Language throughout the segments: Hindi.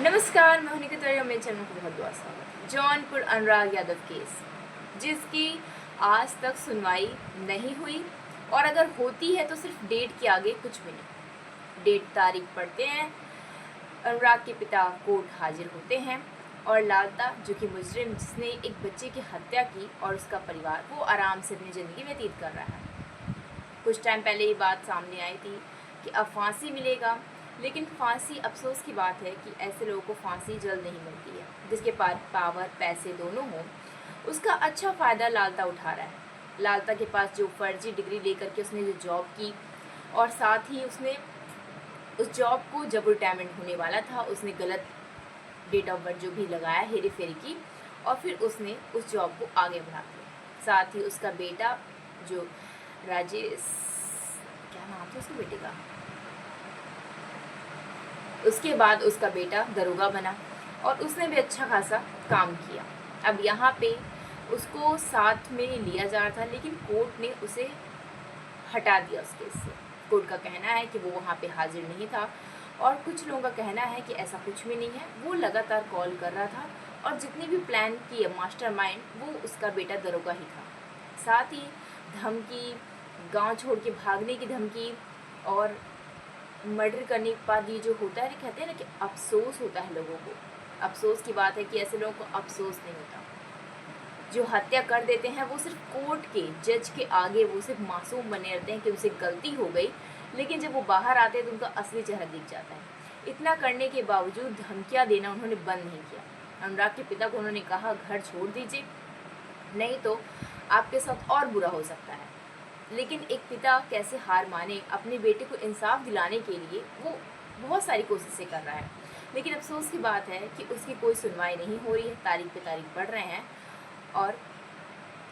नमस्कार, मैं हूं निकिता और मेरे चैनल को बहुत बहुत स्वागत। जौनपुर अनुराग यादव केस, जिसकी आज तक सुनवाई नहीं हुई और अगर होती है तो सिर्फ डेट के आगे कुछ भी नहीं। डेट तारीख पढ़ते हैं, अनुराग के पिता कोर्ट हाजिर होते हैं और लालता जो कि मुजरिम जिसने एक बच्चे की हत्या की और उसका परिवार वो आराम से अपनी ज़िंदगी व्यतीत कर रहा है। कुछ टाइम पहले ये बात सामने आई थी कि अब फांसी मिलेगा, लेकिन फांसी अफसोस की बात है कि ऐसे लोगों को फांसी जल्द नहीं मिलती है। जिसके पास पावर पैसे दोनों हों, उसका अच्छा फ़ायदा लालता उठा रहा है। लालता के पास जो फर्जी डिग्री लेकर के उसने जो जॉब की और साथ ही उसने उस जॉब को जब रिटायरमेंट होने वाला था उसने गलत डेट ऑफ बर्थ जो भी लगाया, हेरी फेरी की, और फिर उसने उस जॉब को आगे बढ़ा दिया। साथ ही उसका बेटा जो राजेश, क्या नाम था उसके बेटे का, उसके बाद उसका बेटा दरोगा बना और उसने भी अच्छा खासा काम किया। अब यहाँ पे उसको साथ में लिया जा रहा था, लेकिन कोर्ट ने उसे हटा दिया उस केस से। कोर्ट का कहना है कि वो वहाँ पे हाजिर नहीं था और कुछ लोगों का कहना है कि ऐसा कुछ भी नहीं है। वो लगातार कॉल कर रहा था और जितने भी प्लान किए मास्टरमाइंड वो उसका बेटा दरोगा ही था। साथ ही धमकी, गांव छोड़ के भागने की धमकी और मर्डर करने के बाद ये जो होता है, कहते हैं ना कि अफसोस होता है लोगों को। अफसोस की बात है कि ऐसे लोगों को अफसोस नहीं होता। जो हत्या कर देते हैं वो सिर्फ कोर्ट के जज के आगे वो सिर्फ मासूम बने रहते हैं कि उनसे गलती हो गई, लेकिन जब वो बाहर आते हैं तो उनका असली चेहरा दिख जाता है। इतना करने के बावजूद धमकियाँ देना उन्होंने बंद नहीं किया। अनुराग के पिता को उन्होंने कहा घर छोड़ दीजिए, नहीं तो आपके साथ और बुरा हो सकता है। लेकिन एक पिता कैसे हार माने, अपने बेटे को इंसाफ दिलाने के लिए वो बहुत सारी कोशिशें कर रहा है, लेकिन अफसोस की बात है कि उसकी कोई सुनवाई नहीं हो रही है। तारीख पे तारीख बढ़ रहे हैं और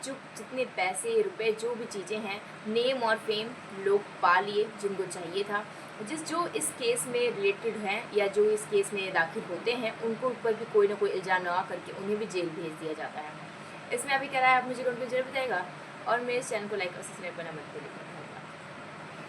जो जितने पैसे रुपए जो भी चीज़ें हैं, नेम और फेम लोग पा लिए जिनको चाहिए था। जो इस केस में रिलेटेड हैं या जो इस केस में दाखिल होते हैं उनको ऊपर भी कोई ना कोई इल्ज़ाम लगा करके उन्हें भी जेल भेज दिया जाता है। इसमें अभी क्या राय है आप मुझे कमेंट में जरूर बताइएगा और मेरे चैनल को लाइक और सब्सक्राइब करना मत भूलिएगा।